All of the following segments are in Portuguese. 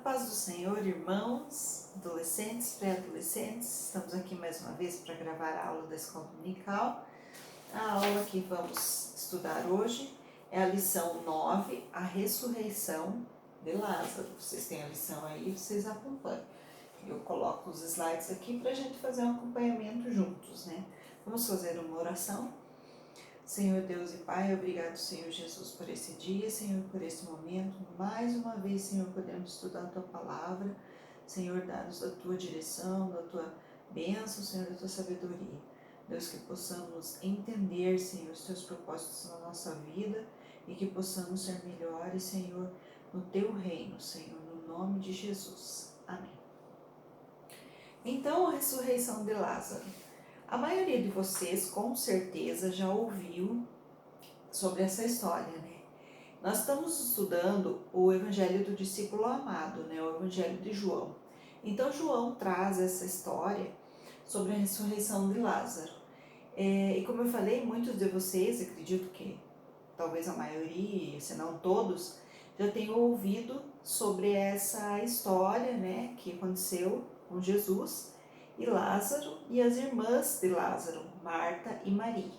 paz do Senhor, irmãos, adolescentes, pré-adolescentes, estamos aqui mais uma vez para gravar a aula da Escola Dominical. A aula que vamos estudar hoje é a lição 9, a ressurreição de Lázaro. Vocês têm a lição aí, vocês acompanham. Eu coloco os slides aqui para a gente fazer um acompanhamento juntos, né? Vamos fazer uma oração. Senhor Deus e Pai, obrigado, Senhor Jesus, por esse dia, Senhor, por esse momento. Mais uma vez, Senhor, podemos estudar a Tua Palavra. Senhor, dá-nos da Tua direção, da Tua bênção, Senhor, da Tua sabedoria. Deus, que possamos entender, Senhor, os Teus propósitos na nossa vida e que possamos ser melhores, Senhor, no Teu reino, Senhor, no nome de Jesus. Amém. Então, a ressurreição de Lázaro. A maioria de vocês, com certeza, já ouviu sobre essa história, né? Nós estamos estudando o Evangelho do Discípulo Amado, né? O Evangelho de João. Então, João traz essa história sobre a ressurreição de Lázaro. E como eu falei, muitos de vocês, acredito que talvez a maioria, se não todos, já tenham ouvido sobre essa história, né? Que aconteceu com Jesus e Lázaro e as irmãs de Lázaro, Marta e Maria.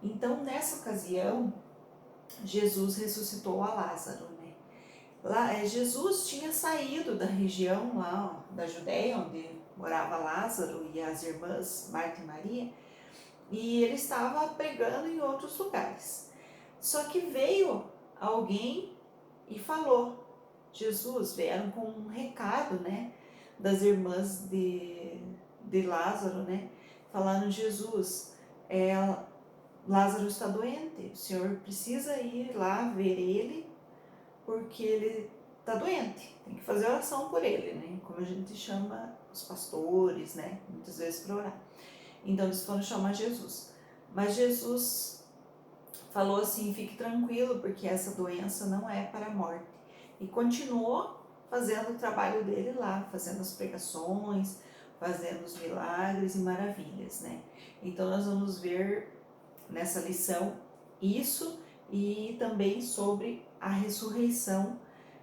Então, nessa ocasião, Jesus ressuscitou a Lázaro, né? Jesus tinha saído da região lá da Judéia, onde morava Lázaro e as irmãs Marta e Maria, e ele estava pregando em outros lugares. Só que veio alguém e falou, Jesus, vieram com um recado, né, das irmãs de Lázaro, né? Falaram, Jesus, Lázaro está doente, o Senhor precisa ir lá ver ele, porque ele está doente, tem que fazer oração por ele, né? Como a gente chama os pastores, né? Muitas vezes para orar. Então eles foram chamar Jesus. Mas Jesus falou assim, fique tranquilo, porque essa doença não é para a morte. E continuou fazendo o trabalho dele lá, fazendo as pregações, fazendo os milagres e maravilhas, né? Então nós vamos ver nessa lição isso e também sobre a ressurreição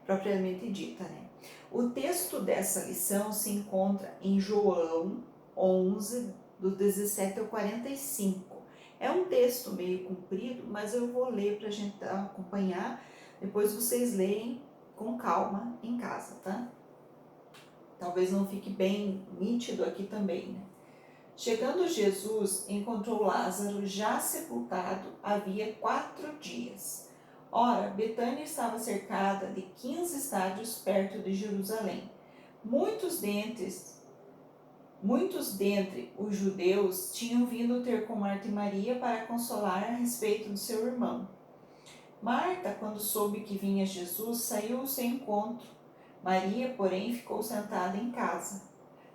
propriamente dita, né? O texto dessa lição se encontra em João 11, do 17 ao 45. É um texto meio comprido, mas eu vou ler para a gente acompanhar, depois vocês leem com calma em casa, tá? Talvez não fique bem nítido aqui também, né? Chegando Jesus, encontrou Lázaro já sepultado havia 4 dias. Ora, Betânia estava cercada de 15 estádios perto de Jerusalém. Muitos dentre os judeus tinham vindo ter com Marta e Maria para consolar a respeito do seu irmão. Marta, quando soube que vinha Jesus, saiu ao seu encontro. Maria, porém, ficou sentada em casa.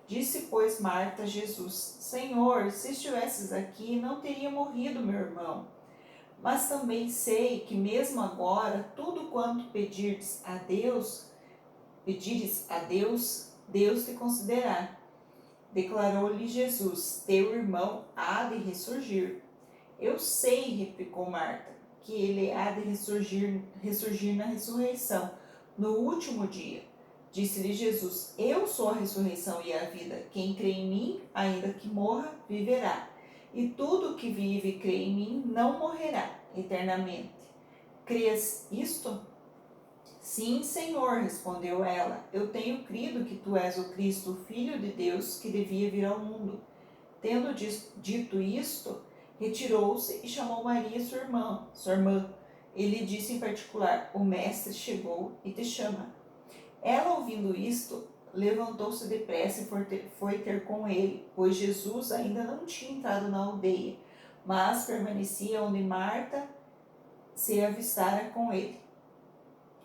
Disse, pois, Marta a Jesus, Senhor, se estivesses aqui, não teria morrido meu irmão. Mas também sei que mesmo agora, tudo quanto pedires a Deus, Deus te concederá. Declarou-lhe Jesus, teu irmão há de ressurgir. Eu sei, replicou Marta, que ele há de ressurgir na ressurreição, no último dia. Disse-lhe Jesus, eu sou a ressurreição e a vida. Quem crê em mim, ainda que morra, viverá. E tudo que vive e crê em mim não morrerá eternamente. Crês isto? Sim, Senhor, respondeu ela. Eu tenho crido que tu és o Cristo, o Filho de Deus, que devia vir ao mundo. Tendo dito isto, retirou-se e chamou Maria, sua irmã. Ele disse em particular, o Mestre chegou e te chama. Ela, ouvindo isto, levantou-se depressa e foi ter com ele, pois Jesus ainda não tinha entrado na aldeia, mas permanecia onde Marta se avistara com ele.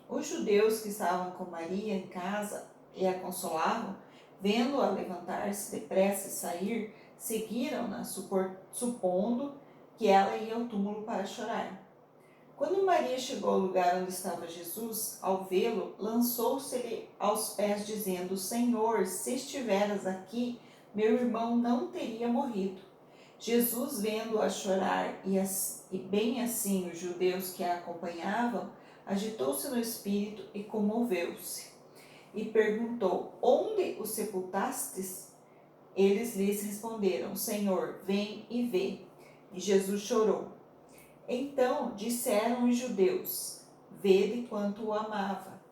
Os judeus que estavam com Maria em casa e a consolavam, vendo-a levantar-se depressa e sair, seguiram-na, supondo que ela ia ao túmulo para chorar. Quando Maria chegou ao lugar onde estava Jesus, ao vê-lo, lançou-se-lhe aos pés, dizendo, Senhor, se estiveras aqui, meu irmão não teria morrido. Jesus, vendo-a chorar, e bem assim os judeus que a acompanhavam, agitou-se no espírito e comoveu-se. e perguntou: Onde o sepultastes? Eles lhes responderam: Senhor, vem e vê. E Jesus chorou. Então disseram os judeus: Vede quanto o amava.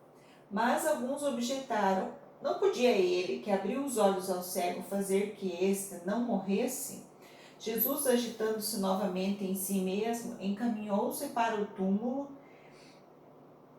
Mas alguns objetaram: Não podia ele, que abriu os olhos ao cego, fazer que este não morresse? Jesus, agitando-se novamente em si mesmo, encaminhou-se para o túmulo.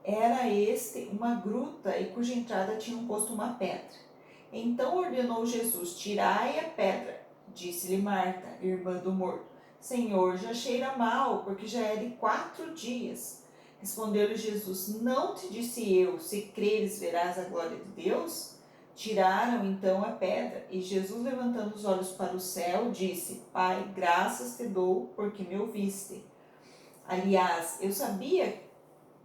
Era este uma gruta e cuja entrada tinha posto uma pedra. Então ordenou Jesus: Tirai a pedra. Disse-lhe Marta, irmã do morto: Senhor, já cheira mal, porque já é de 4 dias. Respondeu-lhe Jesus: Não te disse eu, se creres verás a glória de Deus? Tiraram então a pedra, e Jesus, levantando os olhos para o céu, disse: Pai, graças te dou, porque me ouviste. Aliás, eu sabia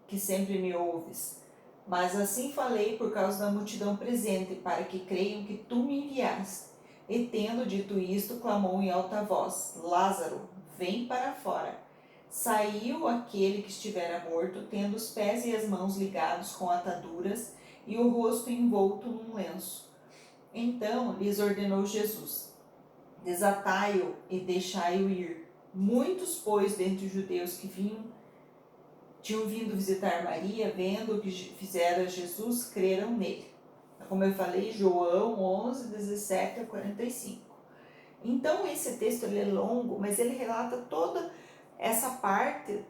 que sempre me ouves, mas assim falei por causa da multidão presente, para que creiam que tu me enviaste. E tendo dito isto, clamou em alta voz: Lázaro, vem para fora. Saiu aquele que estivera morto, tendo os pés e as mãos ligados com ataduras e o rosto envolto num lenço. Então lhes ordenou Jesus: Desatai-o e deixai-o ir. Muitos, pois, dentre os judeus que tinham vindo visitar Maria, vendo o que fizera Jesus, creram nele. Como eu falei, João 11, 17 a 45. Então, esse texto ele é longo, mas ele relata toda essa parte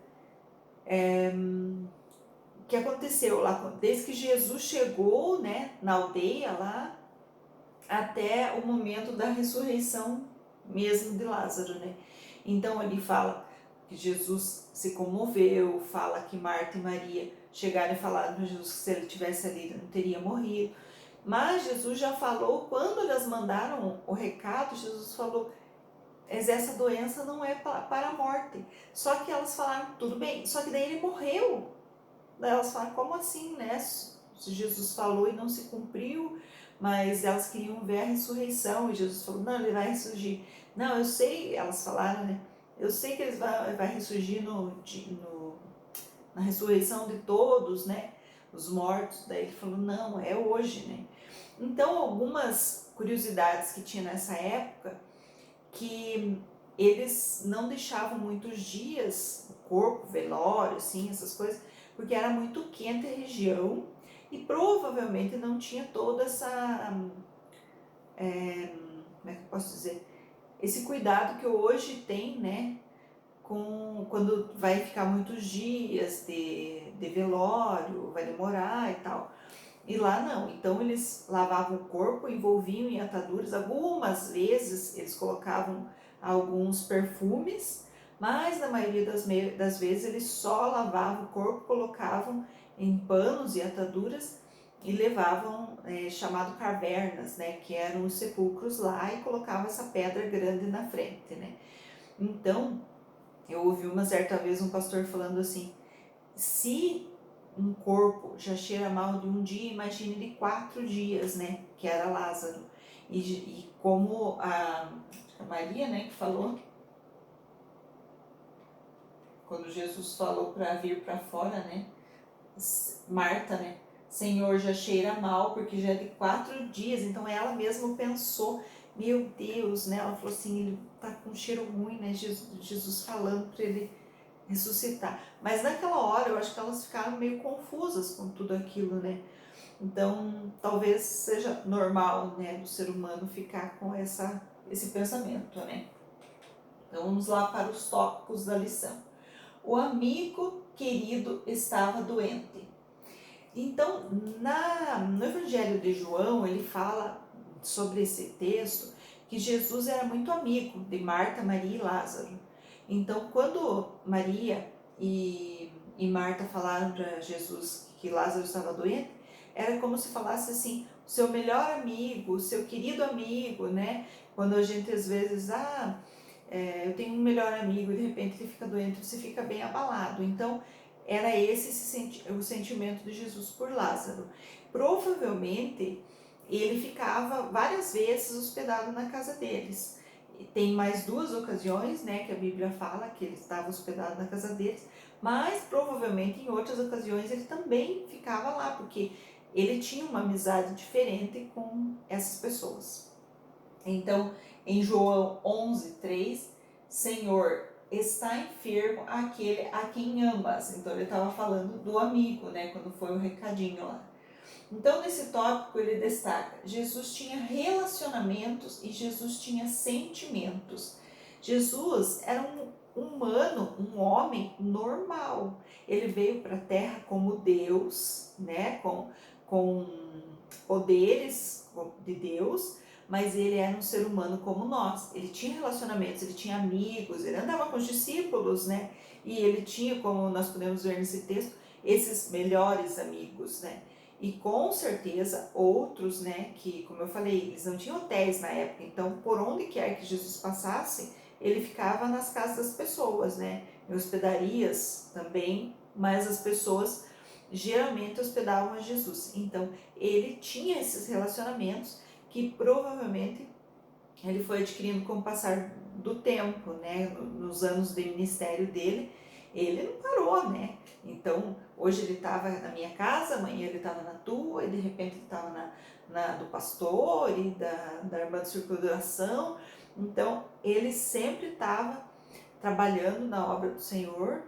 que aconteceu lá, desde que Jesus chegou, né, na aldeia lá, até o momento da ressurreição mesmo de Lázaro, né? Então, ele fala que Jesus se comoveu, fala que Marta e Maria chegaram e falaram para Jesus que se ele tivesse ali ele não teria morrido. Mas Jesus já falou, quando elas mandaram o recado, Jesus falou: essa doença não é para a morte. Só que elas falaram: tudo bem, só que daí ele morreu. Daí elas falaram: como assim, né? Se Jesus falou e não se cumpriu, mas elas queriam ver a ressurreição, e Jesus falou: não, ele vai ressurgir. Não, eu sei, elas falaram, né? Eu sei que ele vai ressurgir na ressurreição de todos, né? Os mortos. Daí ele falou: não, é hoje, né? Então, algumas curiosidades que tinha nessa época, que eles não deixavam muitos dias o corpo, velório, assim, essas coisas, porque era muito quente a região e provavelmente não tinha toda essa, como é que eu posso dizer, esse cuidado que hoje tem, né, quando vai ficar muitos dias de velório, vai demorar e tal. E lá não, então eles lavavam o corpo, envolviam em ataduras, algumas vezes eles colocavam alguns perfumes, mas na maioria das vezes eles só lavavam o corpo, colocavam em panos e ataduras e levavam chamado cavernas, né, que eram os sepulcros lá, e colocavam essa pedra grande na frente, né. Então, eu ouvi uma certa vez um pastor falando assim: se um corpo já cheira mal de um dia, imagine de 4 dias, né? Que era Lázaro. E como a Maria, né, que falou, quando Jesus falou para vir para fora, né? Marta, né? Senhor, já cheira mal, porque já é de 4 dias. Então ela mesma pensou: meu Deus, né? Ela falou assim: ele tá com cheiro ruim, né? Jesus falando para ele ressuscitar. Mas naquela hora eu acho que elas ficaram meio confusas com tudo aquilo, né? Então talvez seja normal, né, do ser humano ficar com esse pensamento, né? Então vamos lá para os tópicos da lição. O amigo querido estava doente. Então, no Evangelho de João, ele fala sobre esse texto que Jesus era muito amigo de Marta, Maria e Lázaro. Então, quando Maria e Marta falaram para Jesus que Lázaro estava doente, era como se falasse assim: o seu melhor amigo, o seu querido amigo, né? Quando a gente às vezes, eu tenho um melhor amigo e de repente ele fica doente, você fica bem abalado. Então, era esse o sentimento de Jesus por Lázaro. Provavelmente, ele ficava várias vezes hospedado na casa deles. E tem mais 2 ocasiões, né, que a Bíblia fala que ele estava hospedado na casa deles, mas provavelmente em outras ocasiões ele também ficava lá, porque ele tinha uma amizade diferente com essas pessoas. Então, em João 11:3, Senhor, está enfermo aquele a quem amas. Então, ele estava falando do amigo, né? Quando foi o recadinho lá. Então, nesse tópico, ele destaca: Jesus tinha relacionamentos e Jesus tinha sentimentos. Jesus era um humano, um homem normal. Ele veio para a Terra como Deus, né? Com poderes de Deus, mas ele era um ser humano como nós. Ele tinha relacionamentos, ele tinha amigos, ele andava com os discípulos, né? E ele tinha, como nós podemos ver nesse texto, esses melhores amigos, né? E com certeza outros, né, que, como eu falei, eles não tinham hotéis na época, então por onde quer que Jesus passasse, ele ficava nas casas das pessoas, né, em hospedarias também, mas as pessoas geralmente hospedavam a Jesus. Então ele tinha esses relacionamentos que provavelmente ele foi adquirindo com o passar do tempo, né, nos anos de ministério dele, ele não parou, né? Então, hoje ele estava na minha casa, amanhã ele estava na tua, e de repente ele estava na do pastor e da irmã de circulação. Então, ele sempre estava trabalhando na obra do Senhor,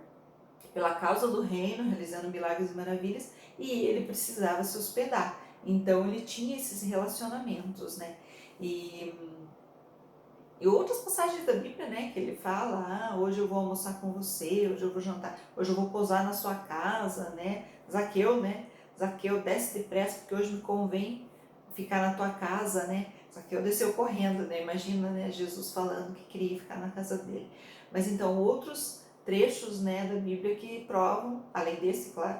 pela causa do reino, realizando milagres e maravilhas, e ele precisava se hospedar. Então, ele tinha esses relacionamentos, né? E outras passagens da Bíblia, né, que ele fala, hoje eu vou almoçar com você, hoje eu vou jantar, hoje eu vou pousar na sua casa, né, Zaqueu, desce depressa, porque hoje me convém ficar na tua casa, né, Zaqueu desceu correndo, né, imagina, né, Jesus falando que queria ficar na casa dele. Mas então, outros trechos, né, da Bíblia que provam, além desse, claro,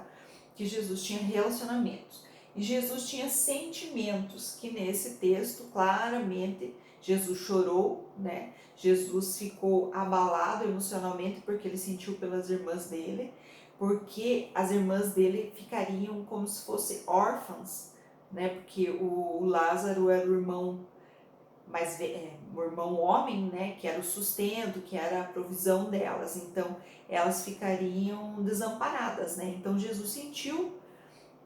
que Jesus tinha relacionamentos. E Jesus tinha sentimentos, que nesse texto, claramente, Jesus chorou, né? Jesus ficou abalado emocionalmente porque ele sentiu pelas irmãs dele, porque as irmãs dele ficariam como se fossem órfãs, né? Porque o Lázaro era o irmão o irmão homem, né? Que era o sustento, que era a provisão delas. Então, elas ficariam desamparadas, né? Então, Jesus sentiu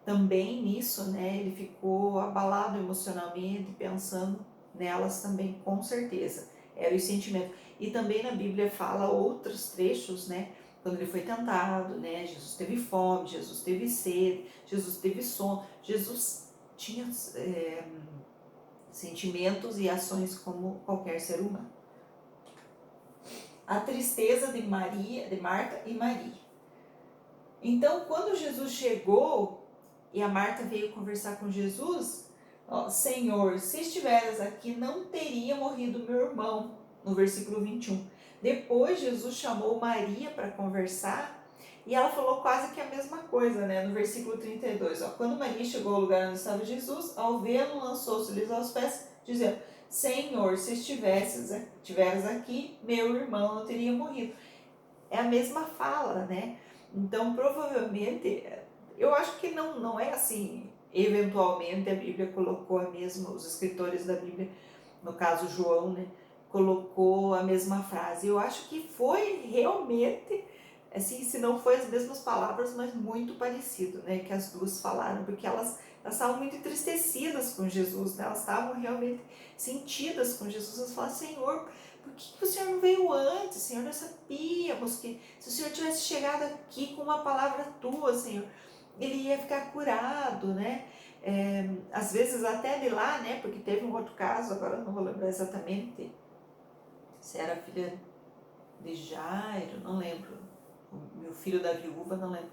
também nisso, né? Ele ficou abalado emocionalmente, pensando nelas também, com certeza. Era o sentimento. E também na Bíblia fala outros trechos, né? Quando ele foi tentado, né? Jesus teve fome, Jesus teve sede, Jesus teve sono. Jesus tinha sentimentos e ações como qualquer ser humano. A tristeza de Marta e Maria. Então, quando Jesus chegou e a Marta veio conversar com Jesus, Senhor, se estiveras aqui, não teria morrido meu irmão, no versículo 21. Depois Jesus chamou Maria para conversar e ela falou quase que a mesma coisa, né? No versículo 32. Quando Maria chegou ao lugar onde estava Jesus, ao vê-lo, lançou-se-lhes aos pés, dizendo: Senhor, se estiveras aqui, meu irmão não teria morrido. É a mesma fala, né? Então, provavelmente, eu acho que não é assim, eventualmente a Bíblia colocou a mesma, os escritores da Bíblia, no caso João, né, colocou a mesma frase. Eu acho que foi realmente, assim, se não foi as mesmas palavras, mas muito parecido, né, que as duas falaram, porque elas estavam muito entristecidas com Jesus, né, elas estavam realmente sentidas com Jesus. Elas falaram: Senhor, por que o Senhor não veio antes, Senhor? Nós sabíamos que se o Senhor tivesse chegado aqui com uma palavra tua, Senhor, ele ia ficar curado, né? Às vezes até de lá, né? Porque teve um outro caso, agora não vou lembrar exatamente se era a filha de Jairo, não lembro. O meu filho da viúva, não lembro.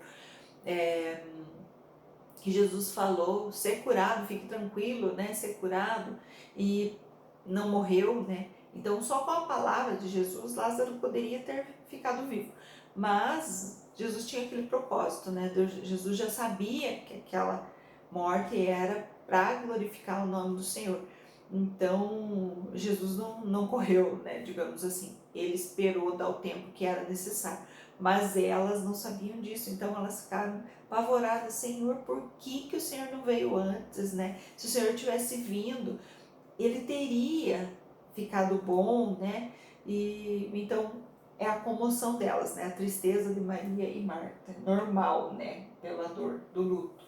Que Jesus falou: ser curado, fique tranquilo, né? Ser curado, e não morreu, né? Então, só com a palavra de Jesus, Lázaro poderia ter ficado vivo. Mas Jesus tinha aquele propósito, né? Jesus já sabia que aquela morte era para glorificar o nome do Senhor. Então, Jesus não correu, né? Digamos assim. Ele esperou dar o tempo que era necessário. Mas elas não sabiam disso, então elas ficaram apavoradas: Senhor, por que o Senhor não veio antes, né? Se o Senhor tivesse vindo, ele teria ficado bom, né? E então é a comoção delas, né? A tristeza de Maria e Marta, normal, né? Pela dor do luto.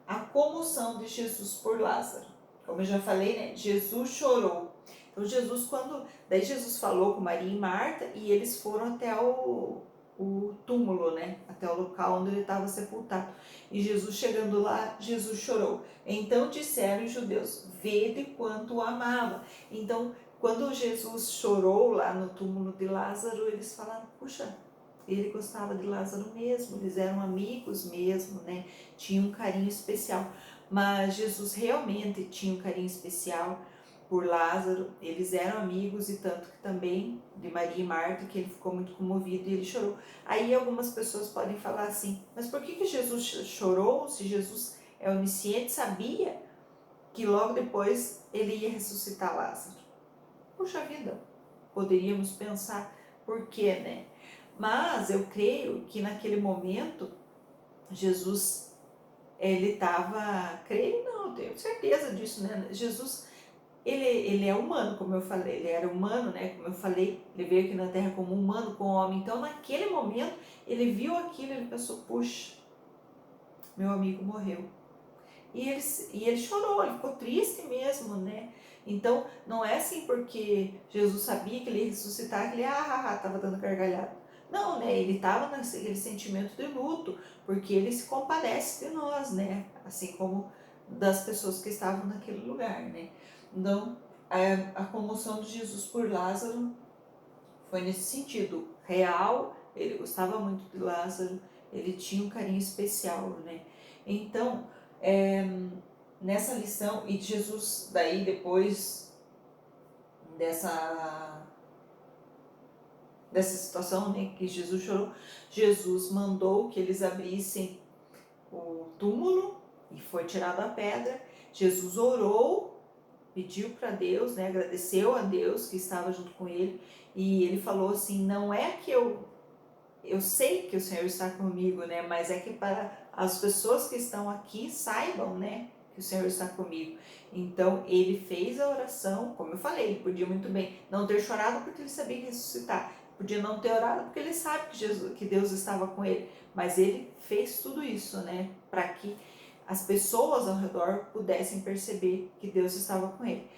a comoção de Jesus por Lázaro. Como eu já falei, né? Jesus chorou. Então daí Jesus falou com Maria e Marta e eles foram até o túmulo, né? Até o local onde ele estava sepultado. E Jesus chegando lá, Jesus chorou. Então disseram os judeus: vede quanto o amava. Então, quando Jesus chorou lá no túmulo de Lázaro, eles falaram: puxa, ele gostava de Lázaro mesmo, eles eram amigos mesmo, né? Tinha um carinho especial. Mas Jesus realmente tinha um carinho especial por Lázaro, eles eram amigos e tanto que também de Maria e Marta, que ele ficou muito comovido e ele chorou. Aí algumas pessoas podem falar assim: mas por que Jesus chorou se Jesus é onisciente, sabia que logo depois ele ia ressuscitar Lázaro? Puxa vida, poderíamos pensar por quê, né? Mas eu creio que naquele momento Jesus, ele estava, creio não, tenho certeza disso, né? Jesus, ele é humano, como eu falei, ele era humano, né? Como eu falei, ele veio aqui na Terra como humano, como homem. Então, naquele momento, ele viu aquilo, ele pensou: puxa, meu amigo morreu. E ele chorou, ele ficou triste mesmo, né? Então, não é assim porque Jesus sabia que ele ia ressuscitar, que ele estava dando gargalhada. Não, né? Ele estava naquele sentimento de luto, porque ele se compadece de nós, né? Assim como das pessoas que estavam naquele lugar, né? Então, a comoção de Jesus por Lázaro foi nesse sentido real, ele gostava muito de Lázaro, ele tinha um carinho especial, né? Então, nessa lição, e Jesus, daí depois dessa, dessa situação, né, que Jesus chorou, Jesus mandou que eles abrissem o túmulo e foi tirada a pedra. Jesus orou, pediu para Deus, né, agradeceu a Deus que estava junto com ele, e ele falou assim: não é que eu sei que o Senhor está comigo, né? Mas é que para as pessoas que estão aqui saibam, né? Que o Senhor está comigo. Então, ele fez a oração, como eu falei, ele podia muito bem não ter chorado porque ele sabia que ressuscitar. Podia não ter orado porque ele sabe que Deus estava com ele. Mas ele fez tudo isso, né? Para que as pessoas ao redor pudessem perceber que Deus estava com ele.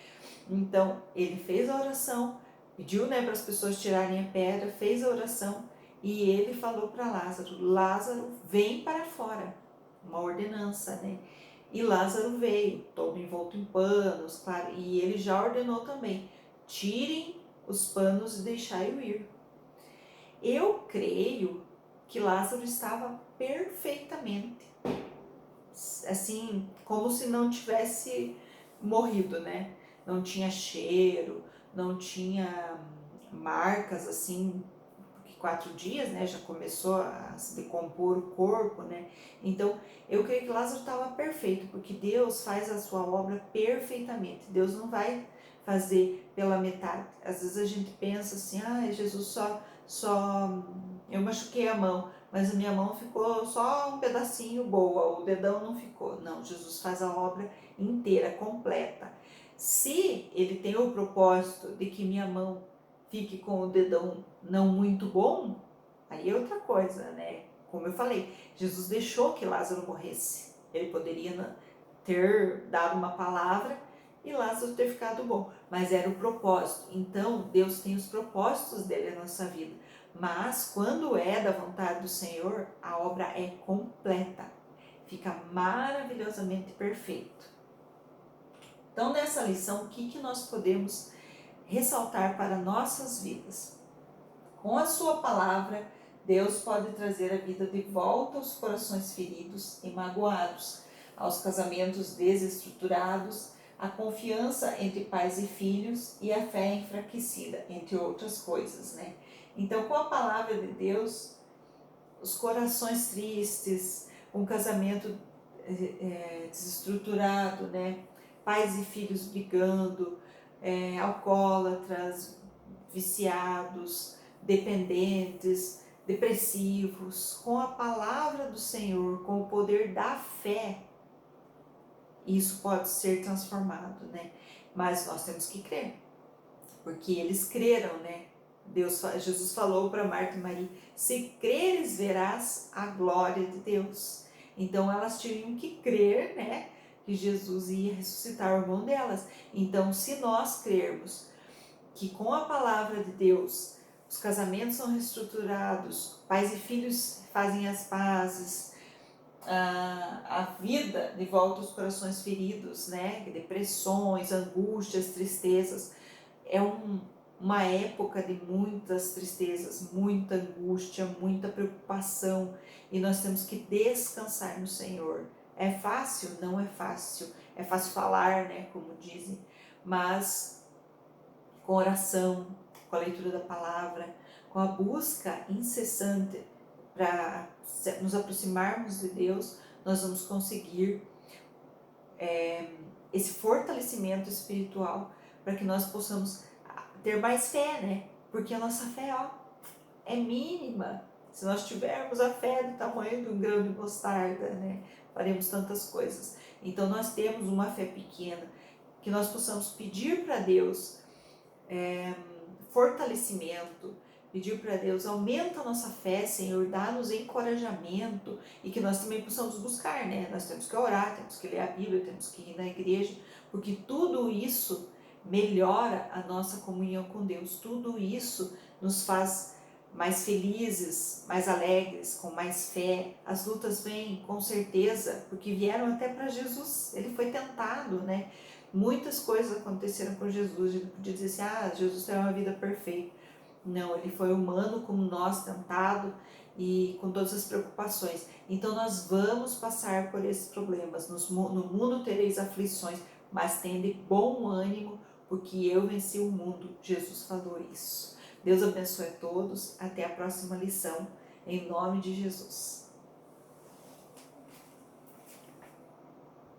Então, ele fez a oração, pediu, né, para as pessoas tirarem a pedra, fez a oração e ele falou para Lázaro: Lázaro, vem para fora. Uma ordenança, né? E Lázaro veio, todo envolto em panos, claro, e ele já ordenou também: tirem os panos e deixai-o ir. Eu creio que Lázaro estava perfeitamente, assim, como se não tivesse morrido, né? Não tinha cheiro, não tinha marcas assim, porque 4 dias, né, já começou a se decompor o corpo, né? Então, eu creio que Lázaro estava perfeito, porque Deus faz a sua obra perfeitamente. Deus não vai fazer pela metade. Às vezes a gente pensa assim: Jesus só eu machuquei a mão, mas a minha mão ficou só um pedacinho boa, o dedão não ficou. Não, Jesus faz a obra inteira, completa. Se ele tem o propósito de que minha mão fique com o dedão não muito bom, aí é outra coisa, né? Como eu falei, Jesus deixou que Lázaro morresse. Ele poderia ter dado uma palavra e Lázaro ter ficado bom, mas era o propósito. Então, Deus tem os propósitos dele na nossa vida. Mas quando é da vontade do Senhor, a obra é completa, fica maravilhosamente perfeito. Então, nessa lição, o que nós podemos ressaltar para nossas vidas? Com a sua palavra, Deus pode trazer a vida de volta aos corações feridos e magoados, aos casamentos desestruturados, a confiança entre pais e filhos e a fé enfraquecida, entre outras coisas, né? Então, com a palavra de Deus, os corações tristes, um casamento desestruturado, né? Pais e filhos brigando, alcoólatras, viciados, dependentes, depressivos, com a palavra do Senhor, com o poder da fé, isso pode ser transformado, né? Mas nós temos que crer, porque eles creram, né? Jesus falou para Marta e Maria: se creres, verás a glória de Deus. Então elas tinham que crer, né, que Jesus ia ressuscitar o irmão delas. Então, se nós crermos que com a palavra de Deus os casamentos são reestruturados, pais e filhos fazem as pazes, a vida de volta aos corações feridos, né? Depressões, angústias, tristezas. É uma época de muitas tristezas, muita angústia, muita preocupação, e nós temos que descansar no Senhor. É fácil? Não é fácil. É fácil falar, né? Como dizem, mas com oração, com a leitura da palavra, com a busca incessante para nos aproximarmos de Deus, nós vamos conseguir esse fortalecimento espiritual para que nós possamos ter mais fé, né? Porque a nossa fé, ó, é mínima. Se nós tivermos a fé do tamanho de um grão de mostarda, né? Faremos tantas coisas. Então nós temos uma fé pequena, que nós possamos pedir para Deus fortalecimento, pedir para Deus, aumenta a nossa fé, Senhor, dá-nos encorajamento, e que nós também possamos buscar, né? Nós temos que orar, temos que ler a Bíblia, temos que ir na igreja, porque tudo isso melhora a nossa comunhão com Deus, tudo isso nos faz mais felizes, mais alegres, com mais fé. As lutas vêm com certeza, porque vieram até para Jesus, ele foi tentado, né? Muitas coisas aconteceram com Jesus. A gente podia dizer assim, Jesus tem uma vida perfeita. Não, ele foi humano como nós, tentado e com todas as preocupações. Então nós vamos passar por esses problemas. No mundo tereis aflições, mas tende bom ânimo, porque eu venci o mundo. Jesus falou isso. Deus abençoe a todos. Até a próxima lição. Em nome de Jesus.